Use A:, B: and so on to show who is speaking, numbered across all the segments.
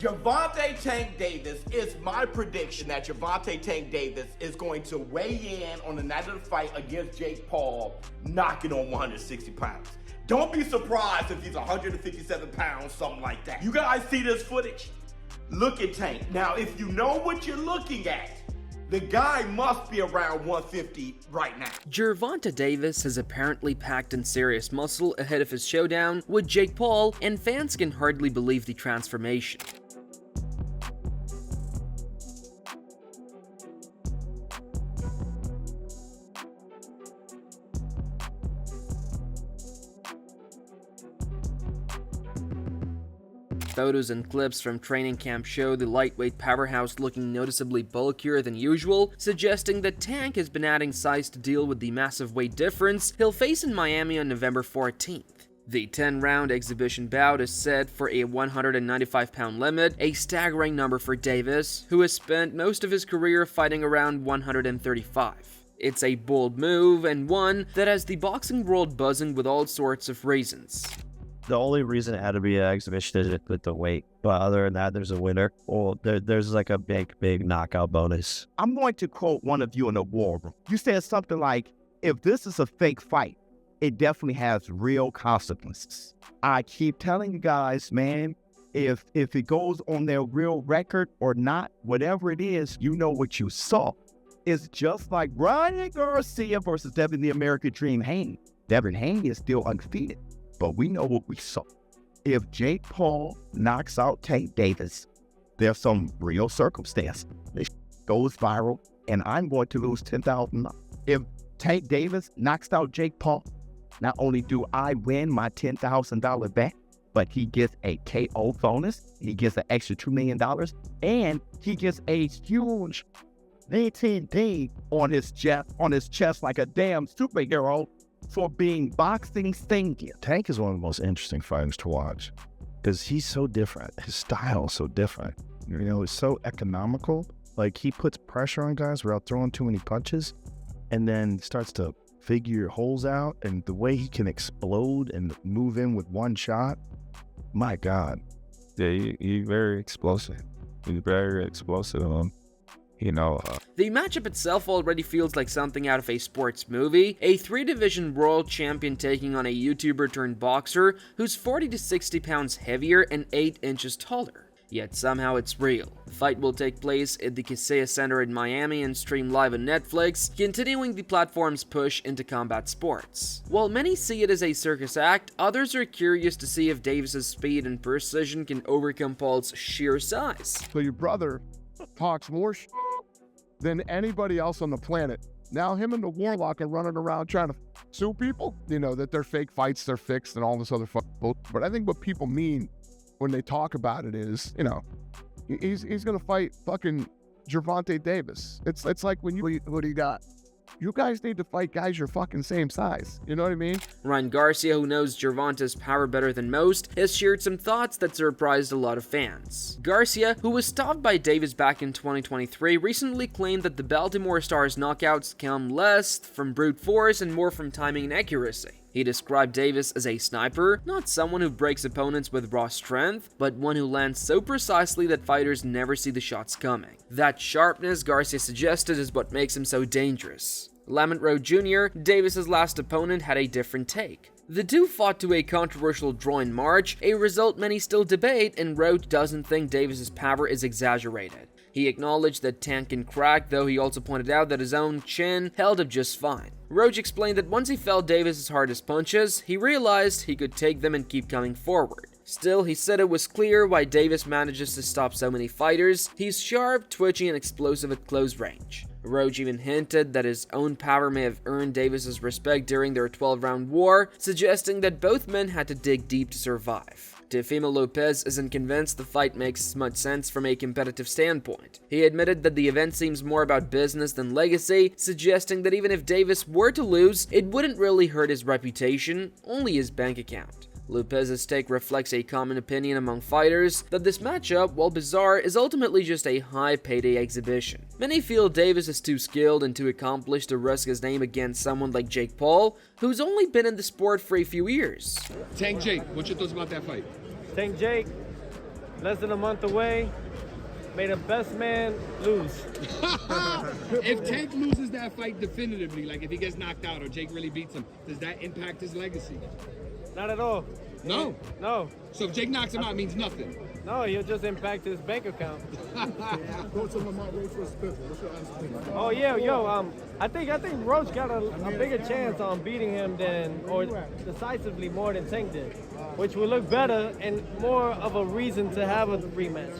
A: Gervonta Tank Davis, is my prediction that Gervonta Tank Davis is going to weigh in on the night of the fight against Jake Paul, knocking on 160 pounds. Don't be surprised if he's 157 pounds, something like that. You guys see this footage? Look at Tank. Now, if you know what you're looking at, the guy must be around 150 right now.
B: Gervonta Davis has apparently packed in serious muscle ahead of his showdown with Jake Paul, and fans can hardly believe the transformation. Photos and clips from training camp show the lightweight powerhouse looking noticeably bulkier than usual, suggesting that Tank has been adding size to deal with the massive weight difference he'll face in Miami on November 14th. The 10-round exhibition bout is set for a 195-pound limit, a staggering number for Davis, who has spent most of his career fighting around 135. It's a bold move, and one that has the boxing world buzzing with all sorts of reasons.
C: The only reason it had to be an exhibition is with the weight. But other than that, there's a winner. Well, there's like a big knockout bonus.
A: I'm going to quote one of you in the war room. You said something like, if this is a fake fight, it definitely has real consequences. I keep telling you guys, man, if it goes on their real record or not, whatever it is, you know what you saw. It's just like Ryan Garcia versus Devin the American Dream Haney. Devin Haney is still undefeated. But we know what we saw. If Jake Paul knocks out Tank Davis, there's some real circumstance. It goes viral, and I'm going to lose $10,000. If Tank Davis knocks out Jake Paul, not only do I win my $10,000 back, but he gets a KO bonus, he gets an extra $2 million, and he gets a huge DTD on his chest like a damn superhero for being boxing stingy.
D: Tank is one of the most interesting fighters to watch because he's so different. His style is so different. You know, it's so economical. Like, he puts pressure on guys without throwing too many punches and then starts to figure holes out. And the way he can explode and move in with one shot, my God.
E: Yeah, he's very explosive. He's very explosive.
B: The matchup itself already feels like something out of a sports movie, a 3-division world champion taking on a YouTuber turned boxer who's 40 to 60 pounds heavier and 8 inches taller. Yet somehow it's real. The fight will take place at the Kaseya Center in Miami and stream live on Netflix, continuing the platform's push into combat sports. While many see it as a circus act, others are curious to see if Davis's speed and precision can overcome Paul's sheer size.
F: So your brother talks more than anybody else on the planet. Now him and the Warlock are running around trying to sue people, that they're fake fights, they're fixed, and all this other bullshit. But I think what people mean when they talk about it is, he's gonna fight fucking Gervonta Davis. It's like when what do you got? You guys need to fight guys your fucking same size. You know what I mean?
B: Ryan Garcia, who knows Gervonta's power better than most, has shared some thoughts that surprised a lot of fans. Garcia, who was stopped by Davis back in 2023, recently claimed that the Baltimore Star's knockouts come less from brute force and more from timing and accuracy. He described Davis as a sniper, not someone who breaks opponents with raw strength, but one who lands so precisely that fighters never see the shots coming. That sharpness, Garcia suggested, is what makes him so dangerous. Lamont Rowe Jr., Davis's last opponent, had a different take. The two fought to a controversial draw in March, a result many still debate, and Rowe doesn't think Davis's power is exaggerated. He acknowledged that Tank can crack, though he also pointed out that his own chin held up just fine. Roach explained that once he felt Davis's hardest punches, he realized he could take them and keep coming forward. Still, he said it was clear why Davis manages to stop so many fighters. He's sharp, twitchy, and explosive at close range. Roach even hinted that his own power may have earned Davis's respect during their 12-round war, suggesting that both men had to dig deep to survive. Teofimo Lopez isn't convinced the fight makes as much sense from a competitive standpoint. He admitted that the event seems more about business than legacy, suggesting that even if Davis were to lose, it wouldn't really hurt his reputation, only his bank account. Lopez's take reflects a common opinion among fighters that this matchup, while bizarre, is ultimately just a high-payday exhibition. Many feel Davis is too skilled and too accomplished to risk his name against someone like Jake Paul, who's only been in the sport for a few years.
G: Tank Jake, what's your thoughts about that fight?
C: Tank Jake,
G: less than a month away. May the best man lose.
H: If Tank loses that fight definitively, like if he gets knocked out or Jake really beats him, does that impact his legacy?
G: Not at all.
H: No.
G: No.
H: So if Jake knocks him out, it means nothing.
G: No, he'll just impact his bank account. Oh yeah, I think Roach got a bigger chance on beating him or decisively more than Tank did, which would look better and more of a reason to have a rematch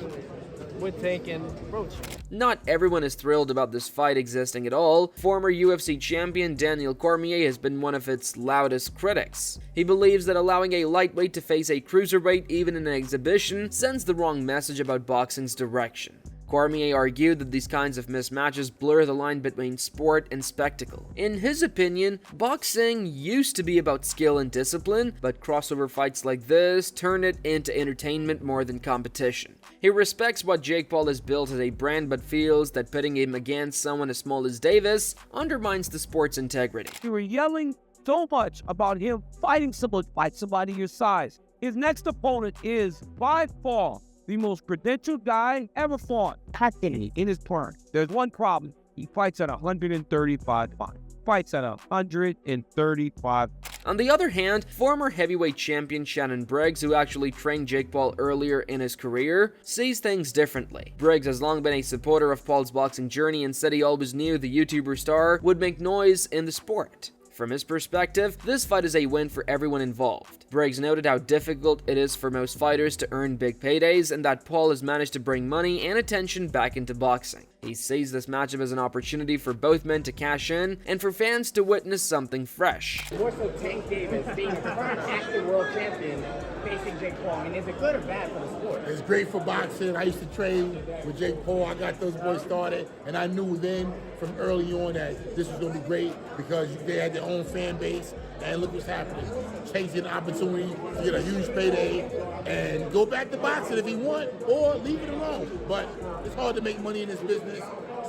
G: with Tank and Roach.
B: Not everyone is thrilled about this fight existing at all. Former UFC champion Daniel Cormier has been one of its loudest critics. He believes that allowing a lightweight to face a cruiserweight even in an exhibition sends the wrong message about boxing's direction. Cormier argued that these kinds of mismatches blur the line between sport and spectacle. In his opinion, boxing used to be about skill and discipline, but crossover fights like this turn it into entertainment more than competition. He respects what Jake Paul has built as a brand, but feels that pitting him against someone as small as Davis undermines the sport's integrity.
I: You were yelling so much about him fighting somebody your size. His next opponent is, by far, the most credentialed guy ever fought in his prime. There's one problem. He fights at 135 pounds. Fights at 135.
B: On the other hand, former heavyweight champion Shannon Briggs, who actually trained Jake Paul earlier in his career, sees things differently. Briggs has long been a supporter of Paul's boxing journey and said he always knew the YouTuber star would make noise in the sport. From his perspective, this fight is a win for everyone involved. Briggs noted how difficult it is for most fighters to earn big paydays and that Paul has managed to bring money and attention back into boxing. He sees this matchup as an opportunity for both men to cash in and for fans to witness something fresh.
J: More so Tank Davis being a current active world champion facing Jake Paul. I mean, is it good or bad for the sport?
K: It's great for boxing. I used to train with Jake Paul. I got those boys started, and I knew then from early on that this was going to be great because they had their own fan base. And look what's happening. Chasing an opportunity to get a huge payday and go back to boxing if he wants, or leave it alone. But it's hard to make money in this business.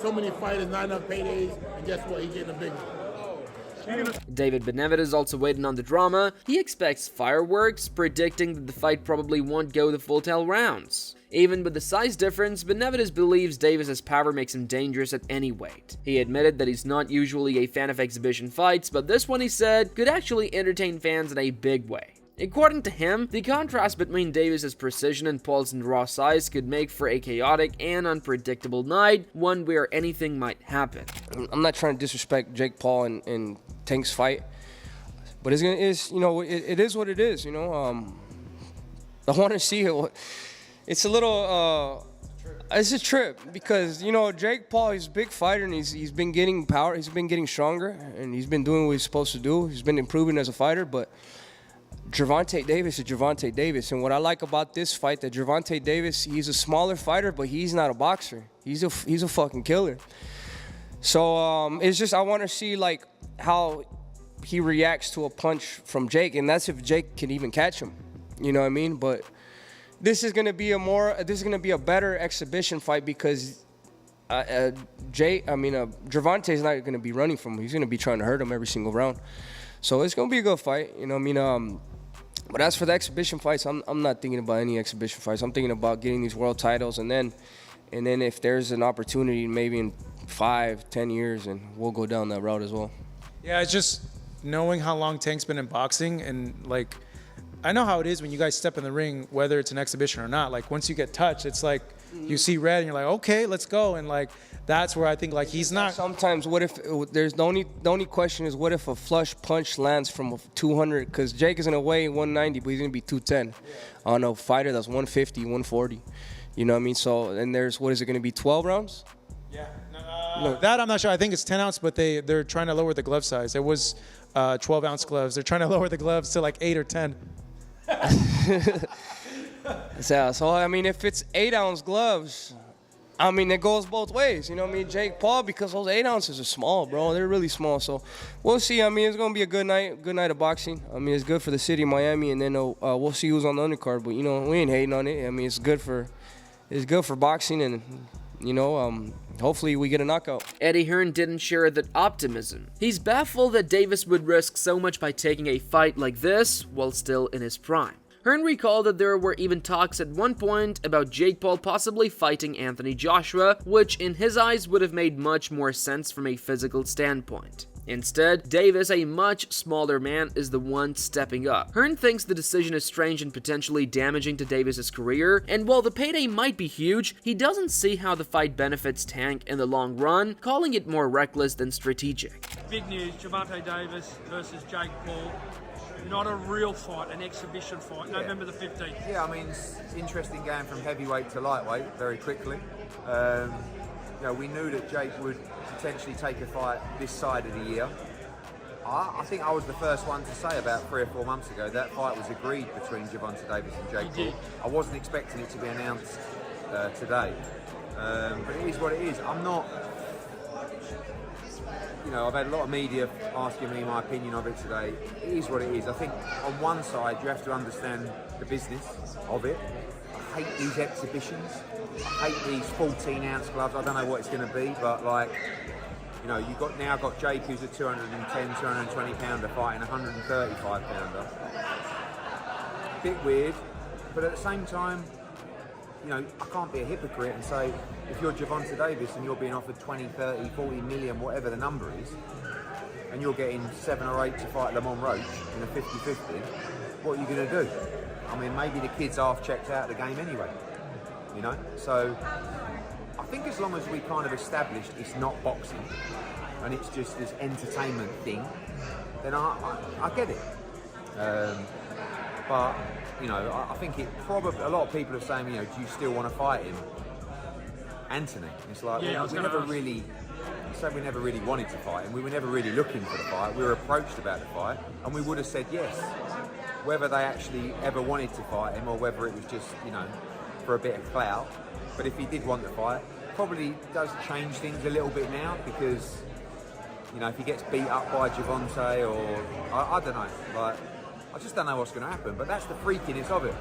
K: So many fighters, not enough paydays, and guess what? He's getting a big one.
B: David Benavidez also waiting on the drama. He expects fireworks, predicting that the fight probably won't go the full 10 rounds. Even with the size difference, Benavidez believes Davis's power makes him dangerous at any weight. He admitted that he's not usually a fan of exhibition fights, but this one, he said, could actually entertain fans in a big way. According to him, the contrast between Davis's precision and Paul's raw size could make for a chaotic and unpredictable night, one where anything might happen.
L: I'm not trying to disrespect Jake Paul and Tank's fight, but it is what it is. I want to see it. It's a little, it's a trip because, Jake Paul, he's a big fighter and he's been getting power, he's been getting stronger and he's been doing what he's supposed to do. He's been improving as a fighter, but Gervonta Davis is Gervonta Davis. And what I like about this fight, that Gervonta Davis, he's a smaller fighter, but he's not a boxer. He's a fucking killer. So it's just, I want to see like how he reacts to a punch from Jake, and that's if Jake can even catch him. You know what I mean? But this is gonna be a better exhibition fight because Gervonta is not gonna be running from him. He's gonna be trying to hurt him every single round. So it's gonna be a good fight. But as for the exhibition fights, I'm not thinking about any exhibition fights. I'm thinking about getting these world titles, and then if there's an opportunity, maybe in 5-10 years, and we'll go down that route as well.
M: Yeah, it's just knowing how long Tank's been in boxing, and like, I know how it is when you guys step in the ring, whether it's an exhibition or not. Like, once you get touched, it's like you see red and you're like, okay, let's go. And like, that's where I think like he's not.
L: Sometimes what if there's the only question is what if a flush punch lands from 200, because Jake is gonna weigh 190, but he's gonna be 210 on a fighter that's 150, 140. You know what I mean? So, and there's, what is it gonna be, 12 rounds?
M: Yeah. That I'm not sure. I think it's 10 ounce, but they're trying to lower the glove size. It was 12 ounce gloves. They're trying to lower the gloves to like 8 or 10.
L: So I mean, if it's 8 ounce gloves, I mean, it goes both ways. You know what I mean? Jake Paul, because those 8 ounces are small, bro. They're really small. So we'll see. I mean, it's gonna be a good night of boxing. I mean, it's good for the city of Miami, and then we'll see who's on the undercard. But we ain't hating on it. I mean, it's good for boxing, and hopefully we get a knockout.
B: Eddie Hearn didn't share that optimism. He's baffled that Davis would risk so much by taking a fight like this while still in his prime. Hearn recalled that there were even talks at one point about Jake Paul possibly fighting Anthony Joshua, which in his eyes would have made much more sense from a physical standpoint. Instead, Davis, a much smaller man, is the one stepping up. Hearn thinks the decision is strange and potentially damaging to Davis's career, and while the payday might be huge, he doesn't see how the fight benefits Tank in the long run, calling it more reckless than strategic.
N: Big news, Gervonta Davis versus Jake Paul. Not a real fight, an exhibition fight, November the 15th.
O: Yeah, I mean, it's interesting going from heavyweight to lightweight very quickly. We knew that Jake would potentially take a fight this side of the year. I think I was the first one to say about 3 or 4 months ago that fight was agreed between Gervonta Davis and Jake Paul. I wasn't expecting it to be announced today, but it is what it is. I'm not, I've had a lot of media asking me my opinion of it today. It is what it is. I think on one side you have to understand the business of it. I hate these exhibitions. I hate these 14-ounce gloves. I don't know what it's going to be, but you've got Jake, who's a 210, 220 pounder fighting a 135 pounder. Bit weird, but at the same time, I can't be a hypocrite and say, if you're Gervonta Davis and you're being offered 20, 30, 40 million, whatever the number is, and you're getting 7 or 8 to fight Lamont Roach in a 50-50, what are you going to do? I mean, maybe the kid's half checked out of the game anyway, So I think as long as we kind of established it's not boxing and it's just this entertainment thing, then I get it. But I think it probably, a lot of people are saying, do you still want to fight him? Anthony. It's like, we never really wanted to fight him. We were never really looking for the fight. We were approached about the fight and we would have said yes. Whether they actually ever wanted to fight him or whether it was just, for a bit of clout. But if he did want to fight, probably does change things a little bit now because, if he gets beat up by Gervonta or, I don't know, I just don't know what's going to happen. But that's the freakiness of it.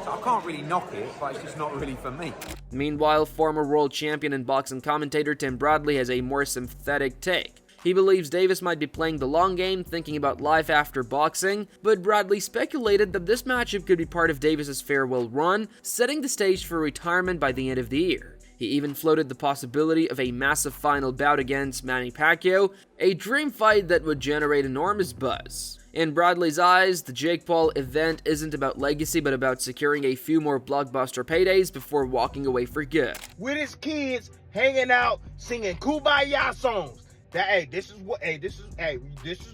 O: So I can't really knock it, but it's just not really for me.
B: Meanwhile, former world champion and boxing commentator Tim Bradley has a more sympathetic take. He believes Davis might be playing the long game, thinking about life after boxing, but Bradley speculated that this matchup could be part of Davis's farewell run, setting the stage for retirement by the end of the year. He even floated the possibility of a massive final bout against Manny Pacquiao, a dream fight that would generate enormous buzz. In Bradley's eyes, the Jake Paul event isn't about legacy but about securing a few more blockbuster paydays before walking away for good.
K: With his kids hanging out, singing Kumbaya songs. This is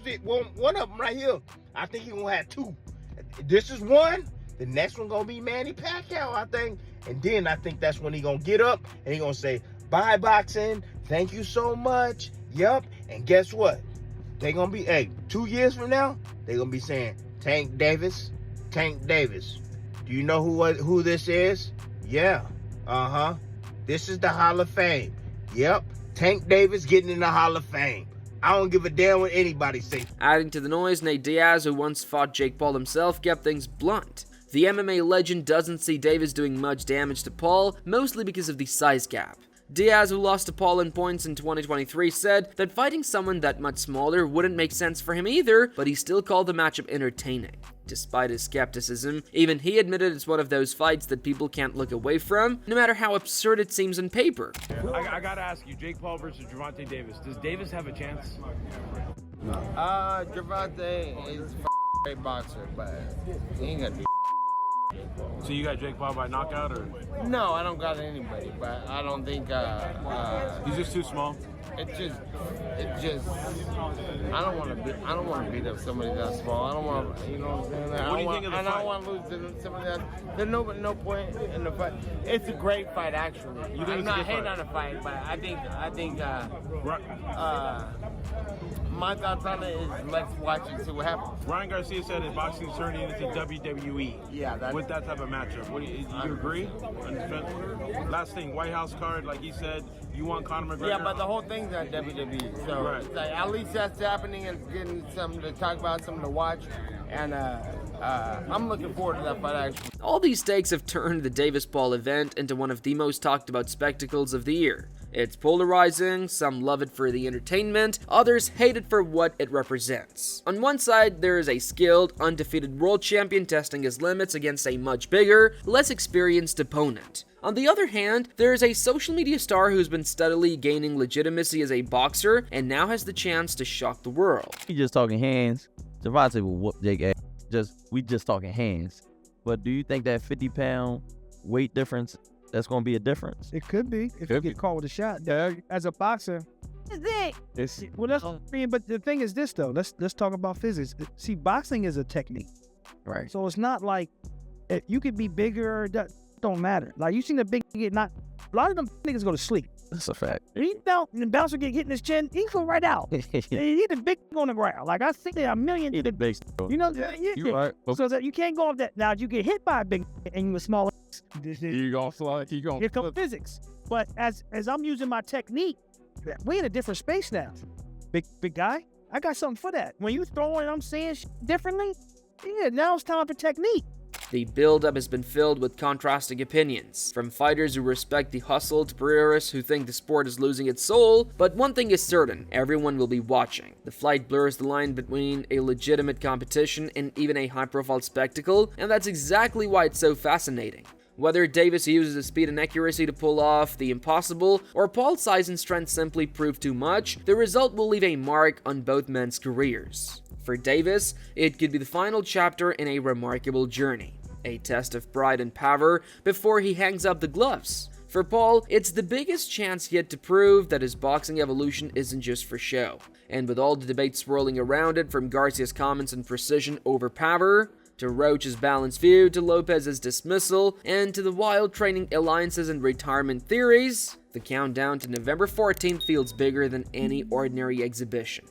K: it. One of them right here. I think he gonna have 2. This is one. The next one gonna be Manny Pacquiao, I think. And then I think that's when he gonna get up and he gonna say, bye boxing, thank you so much. Yup. And guess what? They gonna be, 2 years from now, they gonna be saying, Tank Davis. Do you know who this is? Yeah. This is the Hall of Fame. Yep. Tank Davis getting in the Hall of Fame. I don't give a damn what anybody says.
B: Adding to the noise, Nate Diaz, who once fought Jake Paul himself, kept things blunt. The MMA legend doesn't see Davis doing much damage to Paul, mostly because of the size gap. Diaz, who lost to Paul in points in 2023, said that fighting someone that much smaller wouldn't make sense for him either, but he still called the matchup entertaining. Despite his skepticism, even he admitted it's one of those fights that people can't look away from, no matter how absurd it seems on paper.
P: I gotta ask you, Jake Paul versus Gervonta Davis, does Davis have a chance?
Q: Gervonta is a great boxer, but he ain't gonna be.
P: So you got Jake Paul by knockout, or?
Q: No, I don't got anybody, but I don't think.
P: He's just too small.
Q: It just. I don't want to beat up somebody that small. I don't want to. You know what I'm saying?
P: What do you think of the fight?
Q: I don't want to lose to somebody that. There's no point in the fight. It's a great fight, actually.
P: You think
Q: I'm
P: it's
Q: not
P: a good
Q: hating
P: fight?
Q: on the fight, but I think. My thoughts on it is let's watch and see what happens.
P: Ryan Garcia said his boxing is turning into WWE.
Q: Yeah,
P: with that type of matchup. Do you agree? Last thing, White House card, like he said, you want Conor McGregor?
Q: Yeah, but the whole thing's on WWE, so it's like, at least that's happening and getting something to talk about, something to watch, and I'm looking forward to that fight, actually.
B: All these takes have turned the Davis-Paul event into one of the most talked about spectacles of the year. It's polarizing, some love it for the entertainment, others hate it for what it represents. On one side, there is a skilled, undefeated world champion testing his limits against a much bigger, less experienced opponent. On the other hand, there is a social media star who's been steadily gaining legitimacy as a boxer and now has the chance to shock the world.
C: We just talking hands. Gervonta will whoop Jake ass. We just talking hands. But do you think that 50-pound weight difference, that's going to be a difference?
R: It could be if you get caught with a shot. As a boxer, well, that's but the thing is this though. Let's talk about physics. See, boxing is a technique,
C: right?
R: So it's not like you could be bigger. That don't matter. Like you seen the big get not. A lot of them niggas go to sleep.
C: That's a fact.
R: He bounce, and the bouncer get hit in his chin. He go right out. He the big on the ground. Like I think there are a million.
C: He the big.
R: You know,
C: you right.
R: So that you can't go off that. Now you get hit by a big and you a small.
F: You gonna slide. You gonna.
R: Here comes physics. But as I'm using my technique, we in a different space now. Big guy, I got something for that. When you throwing, I'm saying differently. Yeah, now it's time for technique.
B: The build-up has been filled with contrasting opinions, from fighters who respect the hustle to purists who think the sport is losing its soul, but one thing is certain, everyone will be watching. The fight blurs the line between a legitimate competition and even a high-profile spectacle, and that's exactly why it's so fascinating. Whether Davis uses his speed and accuracy to pull off the impossible, or Paul's size and strength simply prove too much, the result will leave a mark on both men's careers. For Davis, it could be the final chapter in a remarkable journey, a test of pride and power before he hangs up the gloves. For Paul, it's the biggest chance yet to prove that his boxing evolution isn't just for show. And with all the debate swirling around it, from Garcia's comments on precision over power, to Roach's balanced view, to Lopez's dismissal, and to the wild training alliances and retirement theories, the countdown to November 14th feels bigger than any ordinary exhibition.